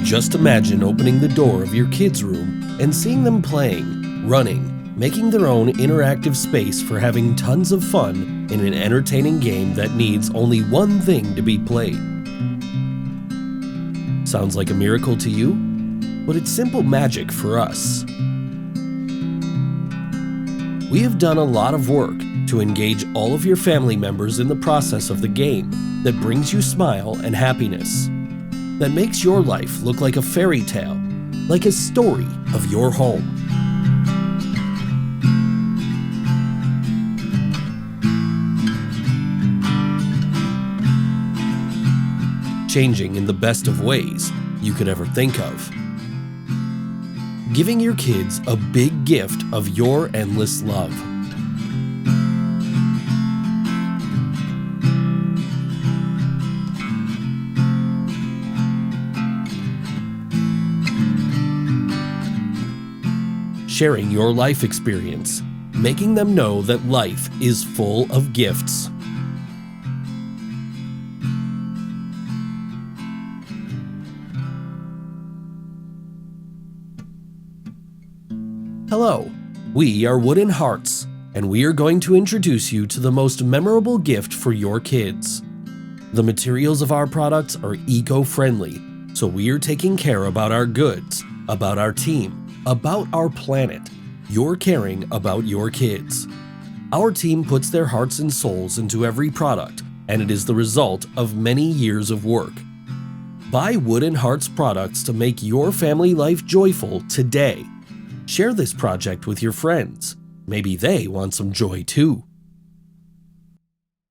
Just imagine opening the door of your kids' room and seeing them playing, running, making their own interactive space for having tons of fun in an entertaining game that needs only one thing to be played. Sounds like a miracle to you? But it's simple magic for us. We have done a lot of work to engage all of your family members in the process of the game that brings you smile and happiness, that makes your life look like a fairy tale, like a story of your home. Changing in the best of ways you could ever think of. Giving your kids a big gift of your endless love. Sharing your life experience, making them know that life is full of gifts. Hello, we are WoodAndHearts, and we are going to introduce you to the most memorable gift for your kids. The materials of our products are eco-friendly, so we are taking care about our goods, about our team, about our planet. You're caring about your kids. Our team puts their hearts and souls into every product, and it is the result of many years of work. Buy WoodAndHearts products to make your family life joyful today. Share this project with your friends. Maybe they want some joy too.